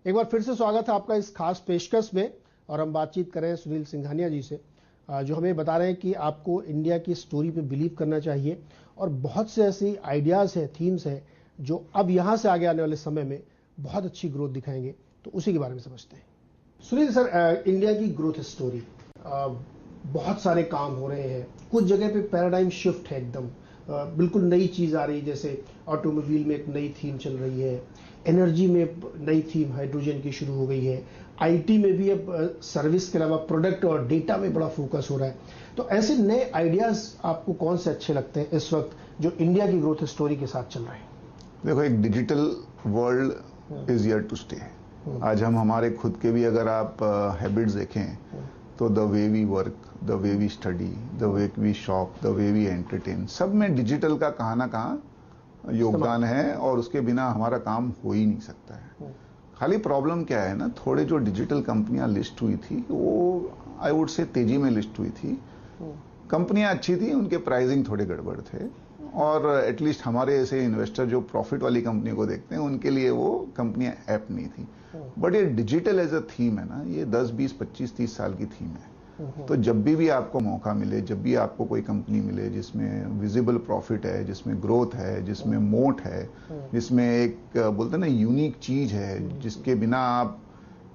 एक बार फिर से स्वागत है आपका इस खास पेशकश में। और हम बातचीत कर रहे हैं सुनील सिंघानिया जी से, जो हमें बता रहे हैं कि आपको इंडिया की स्टोरी पे बिलीव करना चाहिए और बहुत से ऐसी आइडियाज़ है, थीम्स है जो अब यहाँ से आगे आने वाले समय में बहुत अच्छी ग्रोथ दिखाएंगे। तो उसी के बारे में समझते हैं। सुनील सर, इंडिया की ग्रोथ स्टोरी, बहुत सारे काम हो रहे हैं, कुछ जगह पे पैराडाइम शिफ्ट है एकदम, बिल्कुल नई चीज़ आ रही है। जैसे ऑटोमोबाइल में एक नई थीम चल रही है, एनर्जी में नई थीम हाइड्रोजन की शुरू हो गई है, आईटी में भी अब सर्विस के अलावा प्रोडक्ट और डेटा में बड़ा फोकस हो रहा है। तो ऐसे नए आइडियाज आपको कौन से अच्छे लगते हैं इस वक्त जो इंडिया की ग्रोथ स्टोरी के साथ चल रहे हैं? देखो, एक digital world is here to stay. आज हम हमारे खुद के भी अगर आप हैबिट्स देखें तो the way we work, the way we study, the way we shop, the way we entertain, सब में डिजिटल का कहाँ ना कहाँ योगदान है और उसके बिना हमारा काम हो ही नहीं सकता है। खाली प्रॉब्लम क्या है ना, थोड़े जो डिजिटल कंपनियां लिस्ट हुई थी वो आई वुड से तेजी में लिस्ट हुई थी। कंपनियां अच्छी थी, उनके प्राइसिंग थोड़े गड़बड़ थे और एटलीस्ट हमारे ऐसे इन्वेस्टर जो प्रॉफिट वाली कंपनी को देखते हैं उनके लिए वो कंपनियां ऐप नहीं थी। बट ये डिजिटल एज अ थीम है ना, ये 10, 20, 25, 30 साल की थीम है। तो जब भी आपको मौका मिले, जब भी आपको कोई कंपनी मिले जिसमें विजिबल प्रॉफिट है, जिसमें ग्रोथ है, जिसमें मोट है, जिसमें एक बोलते हैं ना यूनिक चीज है जिसके बिना आप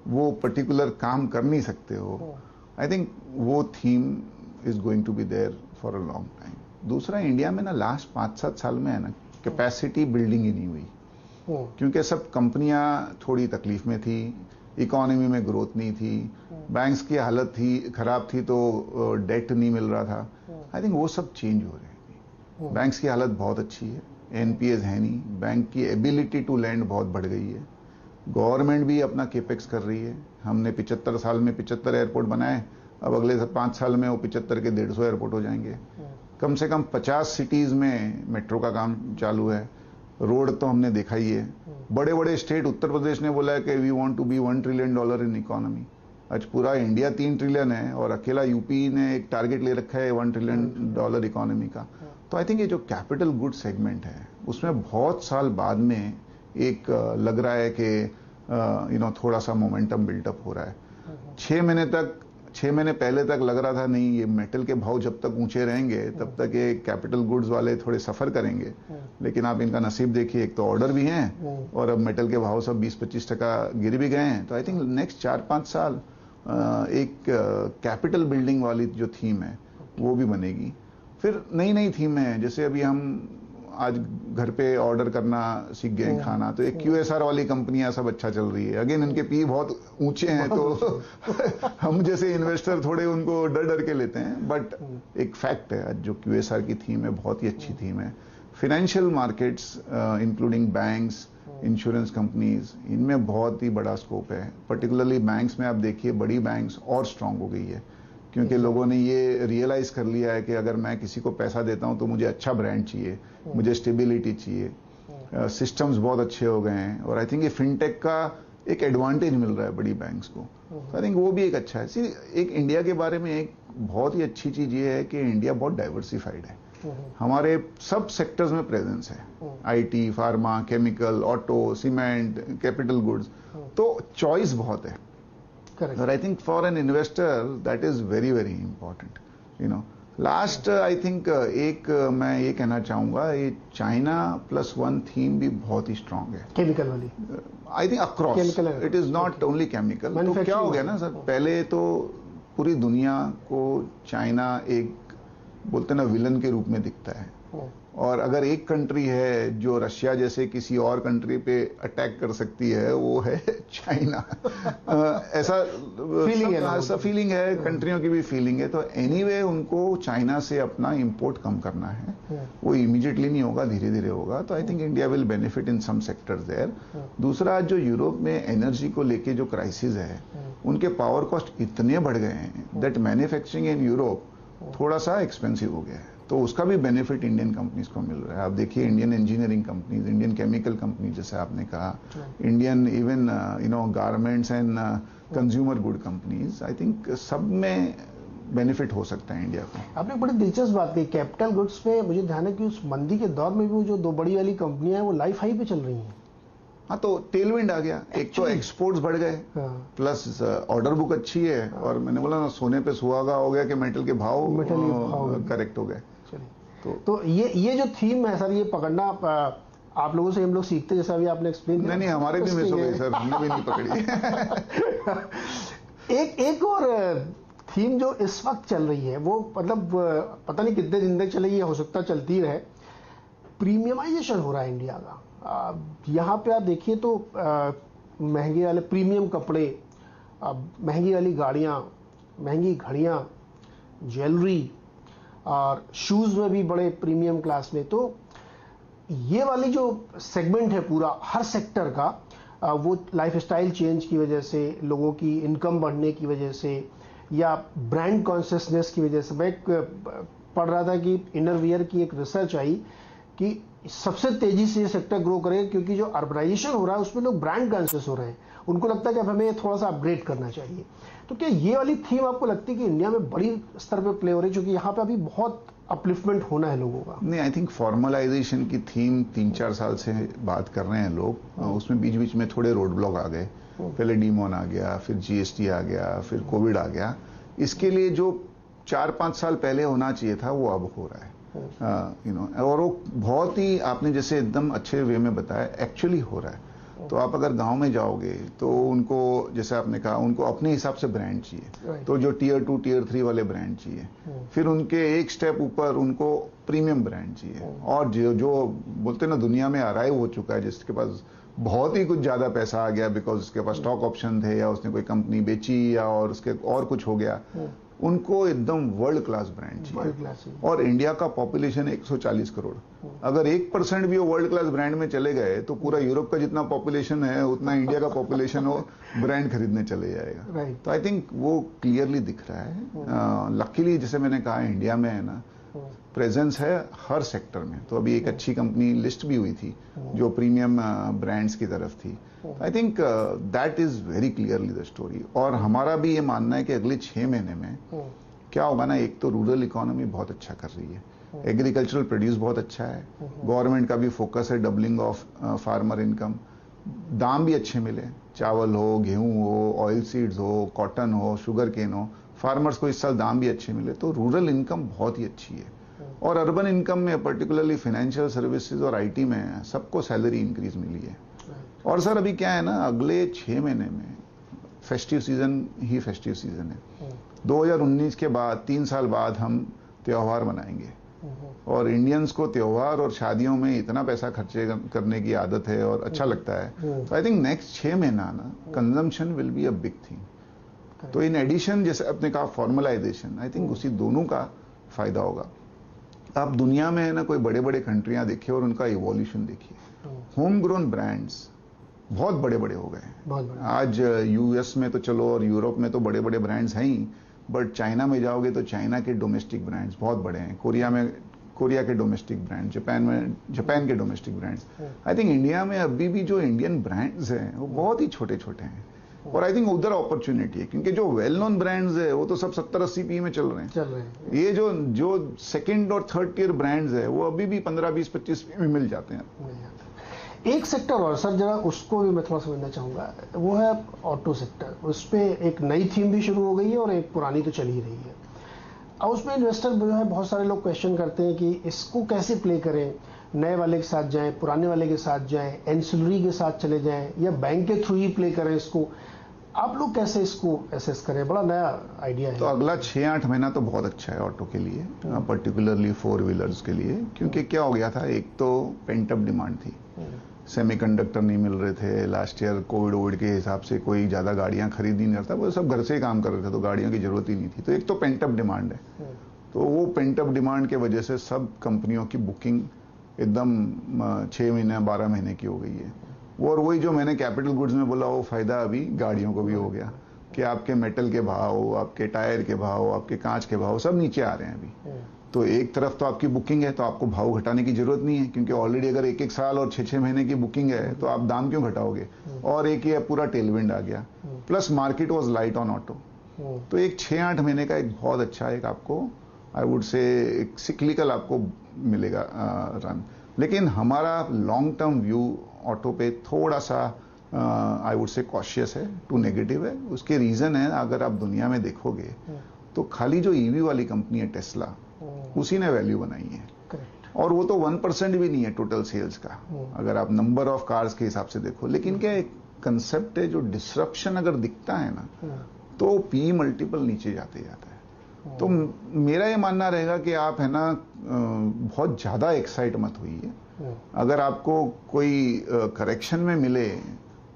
वो पर्टिकुलर काम कर नहीं सकते हो, आई थिंक वो theme is going to be there for a long time. दूसरा, इंडिया में ना लास्ट 5-7 साल में है ना कैपेसिटी बिल्डिंग ही नहीं हुई, क्योंकि सब कंपनियां थोड़ी तकलीफ में थी, इकोनॉमी में ग्रोथ नहीं थी, बैंक्स की हालत थी खराब थी तो डेट नहीं मिल रहा था। आई थिंक वो सब चेंज हो रहे हैं। बैंक्स की हालत बहुत अच्छी है, एनपीएस है नहीं, बैंक की एबिलिटी टू लैंड बहुत बढ़ गई है, गवर्नमेंट भी अपना केपेक्स कर रही है। हमने 75 साल में 75 एयरपोर्ट बनाए, अब अगले 5 साल में वो 75 के 150 एयरपोर्ट हो जाएंगे। कम से कम 50 सिटीज में मेट्रो का काम चालू है, रोड तो हमने देखा ही है। बड़े बड़े स्टेट, उत्तर प्रदेश ने बोला है कि we want to be $1 trillion in economy. आज पूरा इंडिया 3 ट्रिलियन है और अकेला यूपी ने एक टारगेट ले रखा है $1 ट्रिलियन इकोनॉमी का। तो आई थिंक ये जो कैपिटल गुड सेगमेंट है उसमें बहुत साल बाद में एक लग रहा है कि थोड़ा सा मोमेंटम बिल्टअप हो रहा है। 6 महीने पहले तक लग रहा था नहीं, ये मेटल के भाव जब तक ऊंचे रहेंगे तब तक ये कैपिटल गुड्स वाले थोड़े सफर करेंगे। लेकिन आप इनका नसीब देखिए, एक तो ऑर्डर भी हैं और अब मेटल के भाव सब 20-25% गिर भी गए हैं। तो आई थिंक नेक्स्ट 4-5 साल एक कैपिटल बिल्डिंग वाली जो थीम है वो भी बनेगी। फिर नई नई थीम है, जैसे अभी हम आज घर पे ऑर्डर करना सीख गए हैं खाना, तो एक QSR वाली कंपनियां सब अच्छा चल रही है। अगेन इनके पी बहुत ऊंचे हैं तो हम जैसे इन्वेस्टर थोड़े उनको डर डर के लेते हैं, बट एक फैक्ट है आज जो QSR की थीम है बहुत ही अच्छी थीम है। Financial markets including banks, insurance companies, इनमें बहुत ही बड़ा स्कोप है। पर्टिकुलरली बैंक्स में आप देखिए, बड़ी बैंक्स और स्ट्रांग हो गई है क्योंकि लोगों ने ये रियलाइज कर लिया है कि अगर मैं किसी को पैसा देता हूं तो मुझे अच्छा ब्रांड चाहिए, मुझे स्टेबिलिटी चाहिए। सिस्टम्स बहुत अच्छे हो गए हैं और आई थिंक ये फिनटेक का एक एडवांटेज मिल रहा है बड़ी बैंक्स को। आई थिंक वो भी एक अच्छा है। एक इंडिया के बारे में एक बहुत ही अच्छी चीज ये है कि इंडिया बहुत डाइवर्सिफाइड है। हमारे सब सेक्टर्स में प्रेजेंस है, IT, pharma, chemical, auto, cement, capital goods, तो चॉइस बहुत है। और I think for an investor that is very very important. Last I think मैं ये कहना चाहूंगा, ये चाइना +1 थीम भी बहुत ही स्ट्रांग है, केमिकल वाली। I think across, it is not only chemical. तो क्या हो गया ना सर, पहले तो पूरी दुनिया को चाइना एक बोलते ना विलन के रूप में दिखता है, और अगर एक कंट्री है जो रशिया जैसे किसी और कंट्री पे अटैक कर सकती है वो है चाइना। ऐसा फीलिंग है, कंट्रियों की भी फीलिंग है। तो एनीवे उनको चाइना से अपना इंपोर्ट कम करना है, वो इमीडिएटली नहीं होगा, धीरे धीरे होगा। तो I think India will benefit in some sectors there. दूसरा, जो यूरोप में एनर्जी को लेके जो क्राइसिस है, उनके पावर कॉस्ट इतने बढ़ गए हैं दैट मैन्युफैक्चरिंग इन यूरोप थोड़ा सा एक्सपेंसिव हो गया है। तो उसका भी बेनिफिट इंडियन कंपनीज को मिल रहा है। आप देखिए Indian engineering companies, Indian chemical companies जैसे आपने कहा, Indian even garments and consumer good companies, I think सब में बेनिफिट हो सकता है इंडिया को। आपने बड़ी दिलचस्प बात कही कैपिटल गुड्स में। मुझे ध्यान है कि उस मंदी के दौर में भी वो जो 2 बड़ी वाली कंपनियां हैं वो लाइफ हाई पे चल रही हैं। हाँ, तो टेलविंड आ गया। एक तो एक्सपोर्ट्स बढ़ गए, प्लस ऑर्डर बुक अच्छी है, और मैंने बोला ना, सोने पे सुहागा हो गया कि मेटल के भाव करेक्ट हो गए। तो ये जो थीम है सर, ये पकड़ना आप लोगों से हम लोग सीखते हैं, जैसा अभी आपने एक्सप्लेन किया। नहीं, हमारे भी मिस हो गई सर, हमने भी नहीं पकड़ी। एक और थीम जो इस वक्त चल रही है, वो मतलब पता नहीं कितने दिन तक चलेगी, हो सकता चलती रहे। प्रीमियमाइजेशन हो रहा है इंडिया का। यहाँ पे आप देखिए तो महंगे वाले प्रीमियम कपड़े, महंगी वाली गाड़ियाँ, महंगी घड़ियाँ, ज्वेलरी, और शूज़ में भी बड़े प्रीमियम क्लास में। तो ये वाली जो सेगमेंट है पूरा हर सेक्टर का, वो लाइफस्टाइल चेंज की वजह से, लोगों की इनकम बढ़ने की वजह से, या ब्रांड कॉन्शियसनेस की वजह से। मैं पढ़ रहा था कि इनरवियर की एक रिसर्च आई कि सबसे तेजी से ये सेक्टर ग्रो करेगा, क्योंकि जो अर्बनाइजेशन हो रहा है उसमें लोग ब्रांड कॉन्शियस हो रहे हैं। उनको लगता है कि अब हमें थोड़ा सा अपग्रेड करना चाहिए। तो क्या ये वाली थीम आपको लगती है कि इंडिया में बड़ी स्तर पे प्ले हो रही है, क्योंकि यहाँ पे अभी बहुत अपलिफ्टमेंट होना है लोगों का? नहीं, आई थिंक फॉर्मलाइजेशन की थीम 3-4 साल से बात कर रहे हैं लोग। उसमें बीच बीच में थोड़े रोड ब्लॉक आ गए। पहले डीमोन आ गया, फिर जीएसटी आ गया, फिर कोविड आ गया। इसके लिए जो 4-5 साल पहले होना चाहिए था, वो अब हो रहा है। और वो बहुत ही, आपने जैसे एकदम अच्छे वे में बताया, एक्चुअली हो रहा है। तो आप अगर गांव में जाओगे तो उनको, जैसे आपने कहा, उनको अपने हिसाब से ब्रांड चाहिए। तो जो टियर 2 टियर 3 वाले ब्रांड चाहिए, फिर उनके एक स्टेप ऊपर उनको प्रीमियम ब्रांड चाहिए। और जो बोलते हैं ना, दुनिया में अराइव हो चुका है, जिसके पास बहुत ही कुछ ज्यादा पैसा आ गया, बिकॉज उसके पास स्टॉक ऑप्शन थे, या उसने कोई कंपनी बेची, या और उसके और कुछ हो गया, उनको एकदम वर्ल्ड क्लास ब्रांड चाहिए। और इंडिया का पॉपुलेशन 140 करोड़, अगर 1% भी वो वर्ल्ड क्लास ब्रांड में चले गए तो पूरा यूरोप का जितना पॉपुलेशन है उतना इंडिया का पॉपुलेशन वो ब्रांड खरीदने चले जाएगा। तो आई थिंक वो क्लियरली दिख रहा है। लकीली, जैसे मैंने कहा, इंडिया में है ना, प्रेजेंस है हर सेक्टर में। तो अभी एक अच्छी कंपनी लिस्ट भी हुई थी जो प्रीमियम ब्रांड्स की तरफ थी। I think that is very clearly the story. और हमारा भी ये मानना है कि अगले 6 महीने में क्या होगा ना, एक तो रूरल इकोनॉमी बहुत अच्छा कर रही है, एग्रीकल्चरल प्रोड्यूस बहुत अच्छा है, गवर्नमेंट का भी फोकस है डबलिंग ऑफ फार्मर इनकम, दाम भी अच्छे मिले, चावल हो, गेहूं हो, ऑयल सीड्स हो, कॉटन हो, शुगर केन हो, फार्मर्स को इस साल दाम भी अच्छे मिले। तो रूरल इनकम बहुत ही अच्छी है। और अर्बन इनकम में पर्टिकुलरली फाइनेंशियल सर्विसेज और आईटी में सबको सैलरी इंक्रीज मिली है। और सर अभी क्या है ना, अगले 6 महीने में फेस्टिव सीजन ही फेस्टिव सीजन है। 2019 के बाद 3 साल बाद हम त्योहार मनाएंगे, और इंडियंस को त्योहार और शादियों में इतना पैसा खर्चे करने की आदत है और अच्छा लगता है। तो आई थिंक नेक्स्ट 6 महीना ना, consumption will be a big thing. तो इन एडिशन, जैसे आपने कहा फॉर्मलाइजेशन, आई थिंक उसी दोनों का फायदा होगा। आप दुनिया में है ना, कोई बड़े बड़े कंट्रियां देखिए और उनका इवोल्यूशन देखिए। होम ग्रोन ब्रांड्स बहुत बड़े बड़े हो गए। आज यूएस में तो चलो, और यूरोप में तो बड़े बड़े ब्रांड्स हैं ही, बट चाइना में जाओगे तो चाइना के डोमेस्टिक ब्रांड्स बहुत बड़े हैं। कोरिया के डोमेस्टिक ब्रांड, जापान के डोमेस्टिक ब्रांड्स। आई थिंक इंडिया में अभी भी जो इंडियन ब्रांड्स हैं वो बहुत ही छोटे छोटे हैं। और आई थिंक उधर अपॉर्चुनिटी है, क्योंकि जो वेल नोन ब्रांड्स है वो तो सब 70-80 पी में चल रहे हैं। ये जो सेकंड और थर्ड टियर ब्रांड्स है वो अभी भी 15-20-25 पी में मिल जाते हैं। एक सेक्टर और सर, जरा उसको भी मैं थोड़ा समझना चाहूंगा, वो है ऑटो सेक्टर। उस पर एक नई थीम भी शुरू हो गई है और एक पुरानी तो चल ही रही है। अब उसमें इन्वेस्टर जो है, बहुत सारे लोग क्वेश्चन करते हैं कि इसको कैसे प्ले करें, नए वाले के साथ जाएं, पुराने वाले के साथ जाएं, एंसिलरी के साथ चले जाएं, या बैंक के थ्रू ही प्ले करें इसको। आप लोग कैसे इसको एसेस करें? बड़ा नया आइडिया है। तो अगला 6-8 महीना तो बहुत अच्छा है ऑटो के लिए, पर्टिकुलरली 4 व्हीलर्स के लिए। क्योंकि क्या हो गया था, एक तो पेंटअप डिमांड थी, सेमीकंडक्टर नहीं मिल रहे थे। लास्ट ईयर कोविड के हिसाब से कोई ज्यादा गाड़ियां खरीद ही नहीं रहा था, वो सब घर से ही काम कर रहे थे, तो गाड़ियों की जरूरत ही नहीं थी। तो एक तो पेंटअप डिमांड है। तो वो पेंटअप डिमांड के वजह से सब कंपनियों की बुकिंग एकदम 6 महीने 12 महीने की हो गई है। और वही जो मैंने कैपिटल गुड्स में बोला, वो फायदा अभी गाड़ियों को भी हो गया कि आपके मेटल के भाव, आपके टायर के भाव, आपके कांच के भाव सब नीचे आ रहे हैं अभी। तो एक तरफ तो आपकी बुकिंग है, तो आपको भाव घटाने की जरूरत नहीं है, क्योंकि ऑलरेडी अगर 1-1 साल और 6-6 महीने की बुकिंग है तो आप दाम क्यों घटाओगे। और एक ये पूरा टेलविंड आ गया, plus market was light on auto. तो एक 6-8 महीने का एक बहुत अच्छा एक आपको, आई वुड से, एक सिक्लिकल आपको मिलेगा रन। लेकिन हमारा लॉन्ग टर्म व्यू ऑटो पे थोड़ा सा आई वुड से कॉशियस है, टू नेगेटिव है। उसके रीजन है, अगर आप दुनिया में देखोगे तो खाली जो ईवी वाली कंपनी है टेस्ला, उसी ने वैल्यू बनाई है, और वो तो 1% भी नहीं है टोटल सेल्स का, अगर आप नंबर ऑफ कार्स के हिसाब से देखो। लेकिन क्या एक कंसेप्ट है, जो डिसरप्शन अगर दिखता है ना, तो पी मल्टीपल नीचे जाते जाता है। तो मेरा ये मानना रहेगा कि आप है ना बहुत ज्यादा एक्साइट मत होइए। अगर आपको कोई करेक्शन में मिले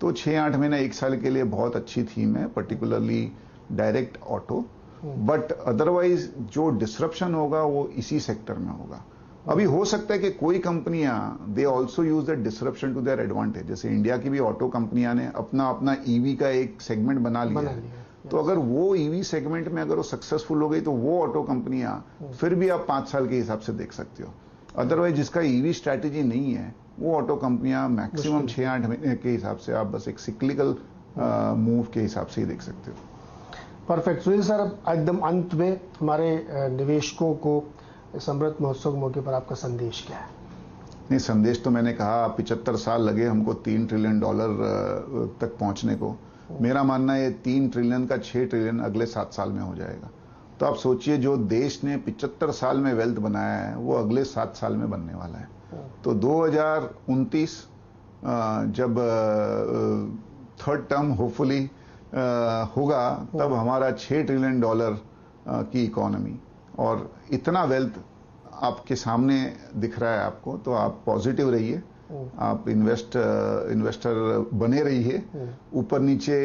तो 6-8 महीने 1 साल के लिए बहुत अच्छी थीम है, particularly direct auto. But otherwise जो डिसरप्शन होगा वो इसी सेक्टर में होगा। अभी हो सकता है कि कोई कंपनियां they also use the disruption to their advantage, जैसे इंडिया की भी ऑटो कंपनियां ने अपना अपना ईवी का एक सेगमेंट बना लिया है। तो अगर वो ईवी सेगमेंट में अगर वो सक्सेसफुल हो गई तो वो ऑटो कंपनियां फिर भी आप 5 साल के हिसाब से देख सकते हो। अदरवाइज जिसका ईवी स्ट्रैटेजी नहीं है वो ऑटो कंपनियां मैक्सिमम 6-8 महीने के हिसाब से आप बस एक सिक्लिकल मूव के हिसाब से ही देख सकते हो। परफेक्ट। सुनील सर, एकदम अंत में हमारे निवेशकों को इस अमृत महोत्सव के मौके पर आपका संदेश क्या है? नहीं, संदेश तो मैंने कहा 75 साल लगे हमको $3 ट्रिलियन तक पहुंचने को। मेरा मानना है 3 ट्रिलियन का 6 ट्रिलियन अगले 7 साल में हो जाएगा। तो आप सोचिए, जो देश ने 75 साल में वेल्थ बनाया है वो अगले 7 साल में बनने वाला है। तो 2029 जब थर्ड टर्म होपफुली होगा, तब हमारा $6 ट्रिलियन की इकोनॉमी और इतना वेल्थ आपके सामने दिख रहा है आपको, तो आप पॉजिटिव रहिए, आप इन्वेस्टर बने रहिए, ऊपर नीचे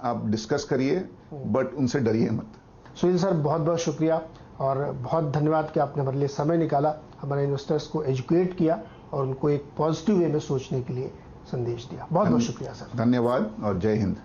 आप डिस्कस करिए, बट उनसे डरिए मत। सुनील सर, बहुत बहुत शुक्रिया और बहुत धन्यवाद कि आपने हमारे लिए समय निकाला, हमारे इन्वेस्टर्स को एजुकेट किया और उनको एक पॉजिटिव वे में सोचने के लिए संदेश दिया। बहुत बहुत शुक्रिया सर। धन्यवाद और जय हिंद।